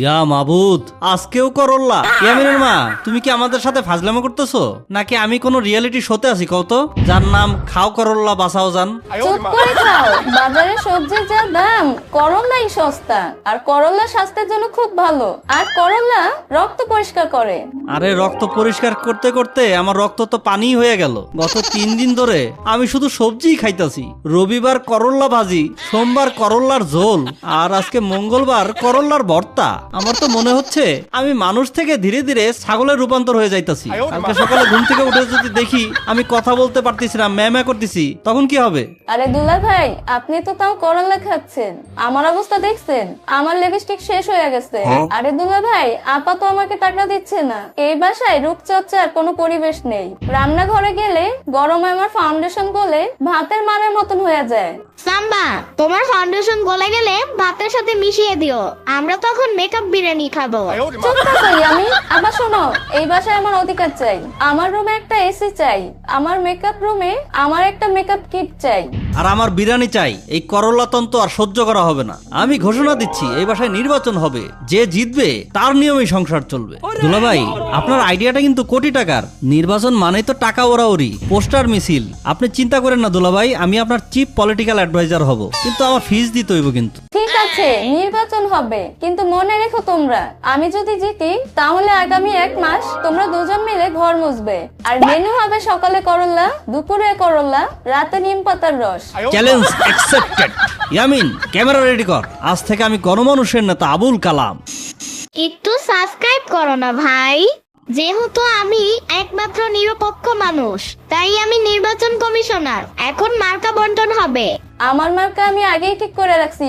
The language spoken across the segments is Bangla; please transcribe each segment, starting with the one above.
ইয়া মাবুদ, আজকেও করল্লা। ইয়ামিনের মা, তুমি কি আমাদের সাথে ফাজলামো করতেছো নাকি আমি কোনো রিয়েলিটি শোতে আছি কও তো, যার নাম খাও করল্লা বাঁচাও জান? চুপ করে খাও। বাজারে সবজির যা দাম, করল্লাই সস্তা। আর করল্লা স্বাস্থ্যের জন্য খুব ভালো। আর করল্লা রক্ত পরিষ্কার করে। আরে রক্ত পরিষ্কার করতে করতে আমার রক্ত তো পানি হয়ে গেল। গত 3 দিন ধরে আমি শুধু সবজিই খাইতাছি। রবিবার করল্লা ভাজি, সোমবার করল্লার ঝোল, আর আজকে মঙ্গলবার করল্লার ভর্তা। আমার তো মনে হচ্ছে আমি মানুষ থেকে ধীরে ধীরে ছাগলের রূপান্তর হয়ে যাইতাছি। কালকে সকালে ঘুম থেকে উঠে যদি দেখি আমি কথা বলতে পারতেছি না, ম্যামা করতেছি, তখন কি হবে? আরে দুলা ভাই, আপনি তো তাও করল্লা খাচ্ছেন, আমার অবস্থা দেখছেন? আমার লিপস্টিক শেষ হয়ে গেছে। আরে দুলা ভাই, আপা তো আমাকে টাকা দিচ্ছে না। এই বাসায় রূপচর্চার কোনো পরিবেশ নেই। রান্নাঘরে গেলে গরমে আমার ফাউন্ডেশন গলে ভাতের মানের মতন হয়ে যায়। সাম্বা, তোমার ফাউন্ডেশন গলে গেলে ভাতের সাথে মিশিয়ে দিও, আমরা তখন মেকআপ বিরিয়ানি খাবো। চুপ থাকো আমি। আবার শোনো, এই বাসায় আমার অধিকার চাই। আমার রুমে একটা এসি চাই। আমার মেকআপ রুমে আমার একটা মেকআপ কিট চাই। আর আমার বিরিয়ানি চাই। এই করল্লা তন্ত্র আর সহ্য করা হবে না। আমি ঘোষণা দিচ্ছি, এই বাসায় নির্বাচন হবে। যে জিতবে তার নিয়মেই সংসার চলবে। দুলাভাই, আপনার আইডিয়াটা কিন্তু কোটি টাকার। নির্বাচন মানেই তো টাকা ওরাওরি, পোস্টার মিছিল। আপনি চিন্তা করেন না দুলাভাই, আমি আপনার চিফ পলিটিক্যাল অ্যাডভাইজার হব, কিন্তু আমার ফিস দিতে হইব কিন্তু। ঠিক আছে, নির্বাচন হবে, কিন্তু মনে রেখো তোমরা, আমি যদি জিতি তাহলে আগামী 1 মাস তোমরা দুজন মিলে ঘর মুছবে। আর মেনু হবে সকালে করল্লা, দুপুরে করল্লা, রাতে নিম পাতার রস। Challenge accepted. Yamin, camera ready কর। আজ থেকে আমি গণমানুষের নেতা আবুল কালাম। একটু সাবস্ক্রাইব করো না ভাই। যেহেতু আমি একমাত্র নিরপেক্ষ মানুষ, তাই আমি নির্বাচন কমিশনার। এখন মার্কা বন্টন হবে। আমার মার্কা আমি আগেই ঠিক করে রাখছি।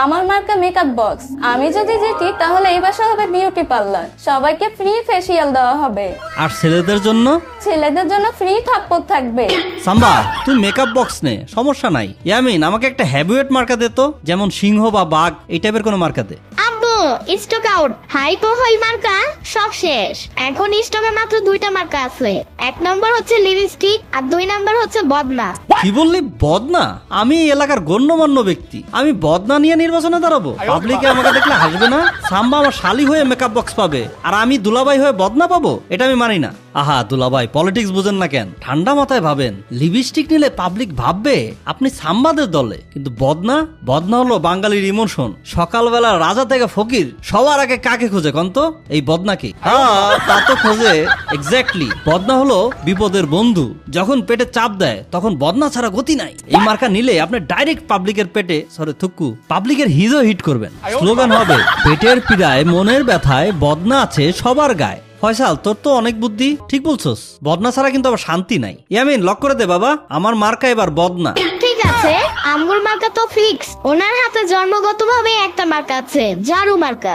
আমার মার্কা মেকআপ বক্স। আমি যদি জিতি তাহলে এই বাসা হবে বিউটি পার্লার। সবাইকে ফ্রি ফেসিয়াল দেওয়া হবে। আর ছেলেদের জন্য? ছেলেদের জন্য ফ্রি থাপ্পড় থাকবে। সাম্বা, তুই মেকআপ বক্স নে, সমস্যা নাই। ইয়ামিন, আমাকে একটা হ্যাভিওয়েট মার্কা দে তো, যেমন সিংহ বা বাঘ, এই টাইপের কোনো মার্কা দে। আব্বু, স্টক আউট। হাই প্রোফাইল মার্কা সব শেষ। এখন স্টকে মাত্র 2টা মার্কা আছে। 1 নম্বর হচ্ছে লিপস্টিক, আর 2 নম্বর হচ্ছে বদনা। কি বললি, বদনা? আমি এই এলাকার গণ্যমান্য ব্যক্তি, আমি বদনা নিয়ে নির্বাচনে দাঁড়াবো? পাবলিকে আমাকে দেখলে হাসবে না? সাম্বা আমার শালি হয়ে মেকআপ বক্স পাবে, আর আমি দুলাভাই হয়ে বদনা পাবো? এটা আমি মানি না। আহা দুলাভাই, পলিটিক্স বুঝেন না কেন? ঠান্ডা মাথায় ভাবেন। লিপস্টিক নিলে পাবলিক ভাববে আপনি সাম্বাদের দলে, কিন্তু বদনা হলো বাঙালির ইমোশন। সকালবেলা রাজা থেকে ফকির সবার আগে কাকে খুঁজে কন্ত? এই বদনাকে। হ্যাঁ, তা তো খোঁজে। এক্স্যাক্টলি, বদনা হলো বিপদের বন্ধু। যখন পেটে চাপ দেয় তখন বদনা ছাড়া গতি নাই। এই মার্কা নিলে আপনি ডাইরেক্ট পাবলিকের পেটে, থুক্কু, পাবলিকের হিজো হিট করবেন। স্লোগান হবে, পেটের পীড়ায় মনের ব্যথায় বদনা আছে সবার গায়ে। ফয়সাল, তোর তো অনেক বুদ্ধি, ঠিক বলছস। বদনা ছাড়া কিন্তু আবার শান্তি নাই। ইয়ামিন, লক করে দে বাবা, আমার মার্কা এবার বদনা। ঠিক আছে, আম্মুর মার্কা তো ফিক্স। ওনার হাতে জন্মগতভাবে একটা মার্কা আছে, ঝাড়ু মার্কা।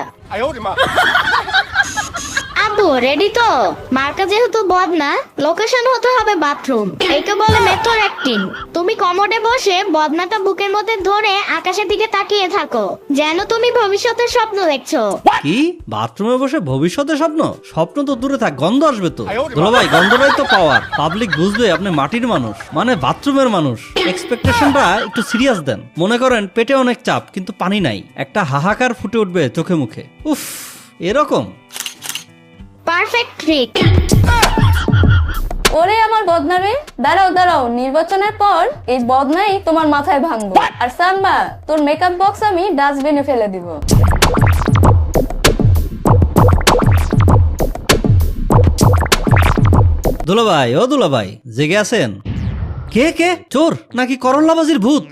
আব্বু, রেডি তো? মার্কা যেহেতু বদনা, লোকেশন হতে হবে বাথরুম। একে বলে মেথড অ্যাক্টিং। তুমি কমোডে বসে বদনাটা বুকের মধ্যে ধরে আকাশের দিকে তাকিয়ে থাকো, যেন তুমি ভবিষ্যতের স্বপ্ন দেখছো। কি? বাথরুমে বসে ভবিষ্যতের স্বপ্ন? স্বপ্ন তো দূরে থাক, গন্ধ আসবে তো। দুলাভাই, গন্ধটাই তো পাওয়ার। পাবলিক বুঝবে আপনি মাটির মানুষ, মানে বাথরুমের মানুষ। এক্সপেকটেশনটা একটু সিরিয়াস দেন। মনে করেন পেটে অনেক চাপ, কিন্তু পানি নাই। একটা হাহাকার ফুটে উঠবে চোখে মুখে। উফ, এরকম। Perfect trick. ওরে আমার বদনা রে, দাঁড়াও দাঁড়াও, নির্বাচনের পর এই বদনাই তোমার মাথায় ভাঙবো। আর সাম্বা, তোর মেকআপ বক্স আমি ডাস্টবিনে ফেলে দিব। দুলাভাই, ও দুলাভাই, জেগে আছেন? কে কে? চোর নাকি করল্লাবাজির ভূত?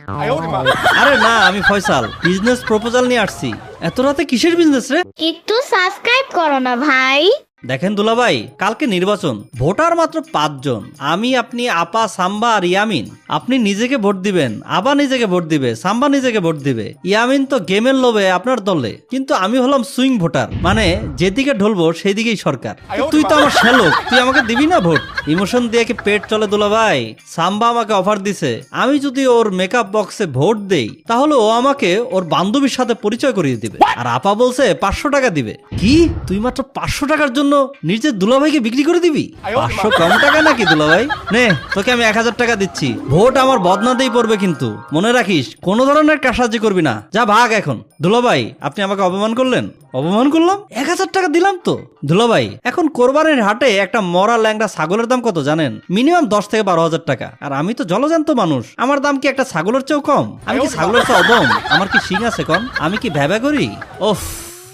আরে না, আমি ফয়সাল, বিজনেস প্রপোজাল নিয়ে আসছি। এত রাতে কিসের বিজনেস রে? একটু সাবস্ক্রাইব করো না ভাই। দেখেন দুলাভাই, কালকে নির্বাচন, ভোটার মাত্র 5 জন। আমি, আপনি, আপা, সাম্বা আর ইয়ামিন। আপনি নিজেকে ভোট দিবেন, আবা নিজেকে ভোট দিবে, সাম্বা নিজেকে ভোট দিবে, ইয়ামিন তো গেমের লোভে আপনার দলে। কিন্তু আমি হলাম সুইং ভোটার, মানে যেদিকে ঢলবো সেই দিকেই সরকার। তুই তো আমার শ্যালক, তুই আমাকে দিবি না ভোট? ইমোশন দিয়ে কি পেট চলে দুলাভাই? সাম্বা আমাকে অফার দিছে, আমি যদি ওর মেকআপ বক্সে ভোট দেই তাহলে ও আমাকে ওর বান্ধবীর সাথে পরিচয় করিয়ে দিবে। আর আপা বলছে 500 টাকা দিবে। কি তুই মাত্র 500 টাকার জন্য নিজের দুলাভাইকে বিক্রি করে দিবি? 500 কম টাকা নাকি দুলাভাই? নে তোকে আমি 1000 টাকা দিচ্ছি, ভোট আমার বদনাতেই পড়বে, কিন্তু মনে রাখিস কোনো ধরনের কারসাজি করবি না। যা ভাগ এখন। দুলাভাই আপনি আমাকে অপমান করলেন। অপমান করলাম? 1000 টাকা দিলাম তো। দুলাভাই এখন কোরবানির হাটে একটা মরা ল্যাংড়া ছাগলের দাম কত জানেন? মিনিমাম 10 থেকে 12,000 টাকা। আর আমি তো জলজান্ত মানুষ, আমার দাম কি একটা ছাগলের চেয়েও কম? আমি কি ছাগলের চেয়ে অদম? আমার কি শিং আছে কম? আমি কি ভ্যাবা করি? ওফ,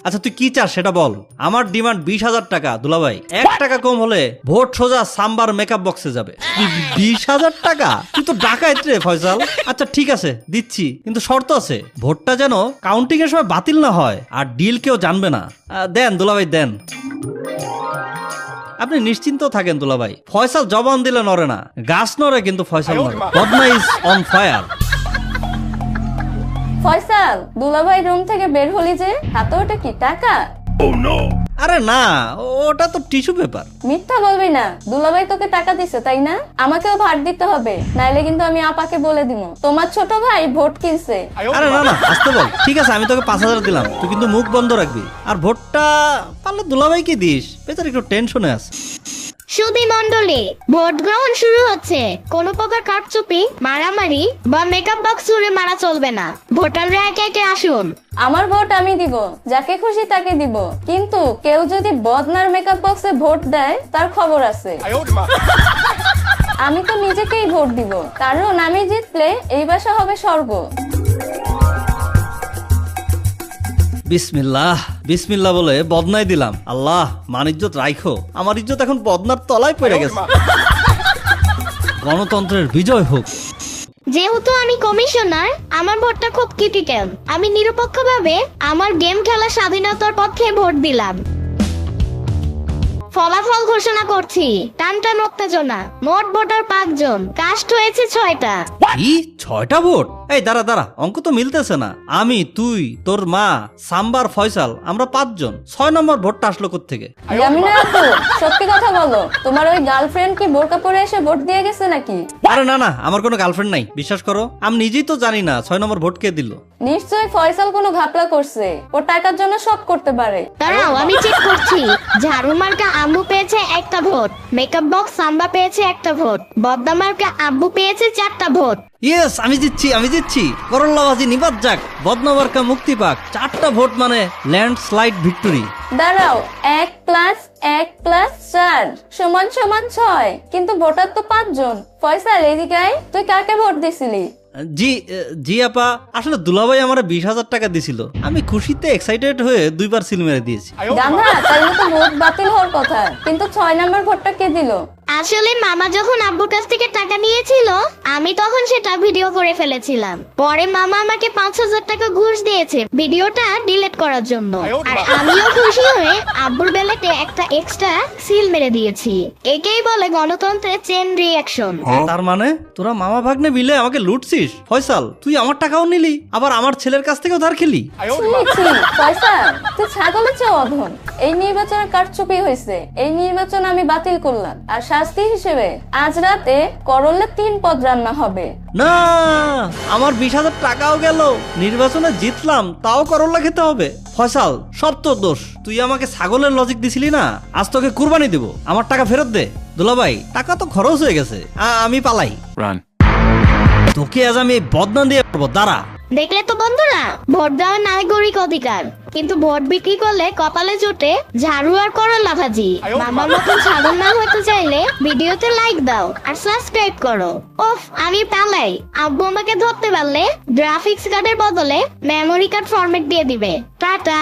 আচ্ছা তুই কি চাস সেটা বল। আমার ডিমান্ড 20,000 টাকা দুলাভাই। 1 টাকা কম হলে ভোট সোজা সাম্বার মেকআপ বক্সে যাবে। 20,000 টাকা? তুই তো ডাকাইত রে ফয়সাল। আচ্ছা ঠিক আছে দিচ্ছি, কিন্তু শর্ত আছে, ভোটটা যেন কাউন্টিং এর সময় বাতিল না হয় আর ডিল কেউ জানবে না। দেন দুলাভাই দেন। আপনি নিশ্চিন্ত থাকেন দুলাভাই, ফয়সাল জবান দিলে নড়ে না, গাছ নড়ে কিন্তু ফয়সাল নড়ে। বদনা ইজ অন ফায়ার। ফয়সাল, দুলাভাই রুম থেকে বের হলি যে, হাতে ওটা কি টাকা? আরে না, ওটা তো টিস্যু পেপার। মিথ্যা বলবি না, দুলাভাই তোকে টাকা দিছে তাই না? আমাকেও ভাট দিতে হবে, নাইলে কিন্তু আমি আপাকে বলে দিব তোমার ছোট ভাই ভোট কিনছে। আরে না না আসতে বল। ঠিক আছে আমি তোকে 5,000 দিলাম, তুই কিন্তু মুখ বন্ধ রাখবি। আর ভোটটা পারলে দুলাভাইকে দিস, বেচার একটু টেনশনে আছে। সুধী মণ্ডলী, ভোট গ্রহণ শুরু হচ্ছে। কোনো প্রকার কারচুপি, মারামারি বা মেকআপ বক্স ছুড়ে মারা চলবে না। ভোটাররা একে একে আসুন। আমার ভোট আমি দিব, যাকে খুশি তাকে দিব, কিন্তু কেউ যদি বদনার মেকআপ বক্সে ভোট দেয় তার খবর আছে। আমি তো নিজেকেই ভোট দিব, কারণ আমি জিতলে এই বাসা হবে স্বর্গ। বিসমিল্লাহ বিসমিল্লাহ বলে বদনাই দিলাম। আল্লাহ মান ইজ্জত রাইখো, আমার ইজ্জত এখন বদনার তলায় পড়ে গেছে। গণতন্ত্রের বিজয় হোক। যেহেতু আমি কমিশনার, আমার ভোটটা খুব ক্রিটিক্যাল। আমি নিরপেক্ষভাবে আমার গেম খেলার স্বাধীনতার পক্ষে ভোট দিলাম। ফলাফল ঘোষণা করছি। টানটান উত্তেজনা। মোট ভোটার 5 জন, কাস্ট হয়েছে 6টা। কি 6টা ভোট? এই দাঁড়া দাঁড়া, অঙ্ক তো মিলতেছে না। আমি, তুই, তোর মা, সাম্বার, ফয়সাল, আমরা 5 জন। 6 নম্বর ভোটটা আসলো কোত্থেকে? জামিনা আপু, সত্যি কথা বলো, তোমার ওই গার্লফ্রেন্ড কি বোরকা পরে এসে ভোট দিয়ে গেছে নাকি? আরে না না, আমার কোনো গার্লফ্রেন্ড নাই, বিশ্বাস করো। আমি নিজেই তো জানি না 6 নম্বর ভোট কে দিল। নিশ্চয়ই ফয়সাল কোনো ঘাপলা করছে, ও টাকার জন্য সব করতে পারে। দাঁড়াও আমি চেক করছি। ঝাড়ু মার্কা আম্মু পেয়েছে 1টা ভোট, মেকআপ বক্স সাম্বা পেয়েছে 1টা ভোট, বদনা মার্কা আব্বু পেয়েছে 4টা ভোট। ইয়েস, আমি জিতছি। করল্লাবাজি নিবাদ যাক, বদনাবারকা মুক্তি পাক। 4টা ভোট মানে ল্যান্ডস্লাইড ভিক্টরি। দাঁড়াও, 1 + 1 + 4 = 6, কিন্তু ভোটার তো 5 জন। ফয়সাল এদিকে আয়, তুই কাকে ভোট দিছিলি? জি আপা, আসলে দুলাভাই আমার 20,000 টাকা দিছিল। আমি খুশিতে এক্সাইটেড হয়ে 2বার সিল মেরে দিয়েছি। গান্ধা, তাইলে তো ভোট বাতিল হওয়ার কথা, কিন্তু 6 নম্বর ভোটটা কে দিল? আসলে মামা যখন আব্বুর কাছ থেকে টাকা নিয়েছিল, আমি তখন সেটা ভিডিও করে ফেলেছিলাম। পরে মামা আমাকে 5,000 টাকা ঘুষ দিয়েছে ভিডিওটা ডিলিট করার জন্য। আর আমিও খুশি হয়ে আব্বুর বেলাতে একটা এক্সট্রা সিল মেরে দিয়েছি। একেই বলে গণতন্ত্রের চেন রিঅ্যাকশন। তার মানে তোরা মামা ভাগ্নে মিলে আমাকে লুটছিস। ফয়সাল, তুই আমার টাকাও নিলি, আবার আমার ছেলের কাছ থেকেও ধার খেলি। ছি, ফয়সাল তুই ছাগলের চেয়ে অধম। এই নির্বাচনে কারচুপি হয়েছে, এই নির্বাচন আমি বাতিল করলাম। আর শাস্তি হিসেবে আজ রাতে করলে 3 পদ রান্না হবে। না, আমার 20,000 টাকাও গেল। নির্বাচনে জিতলাম, তাও করল্লা খেতে হবে। ফয়সাল, সব তোর দোষ। তুই আমাকে ছাগলের লজিক দিছিলি না, আজ তোকে কুরবানি দেব। আমার টাকা ফেরত দে। দুলাভাই, টাকা তো খরচ হয়ে গেছে, আমি পালাই। তোকে আজ আমি বদনা দিয়ে পড়বো, দাঁড়া। দেখলে তো বন্ধুরা, ভোট দেওয়ার নাগরিক অধিকার, কিন্তু ভোট বিক্রি করলে কপালে জোটে ঝাড়ু আর করলা ভাজি। মামার মতন ছাগল না হতে চাইলে ভিডিওতে লাইক দাও আর সাবস্ক্রাইব করো। ওফ, আমি পালাই। আব্বু আমাকে ধরতে পারলে গ্রাফিক্স কার্ডের বদলে মেমোরি কার্ড ফরম্যাট দিয়ে দিবে। টাটা।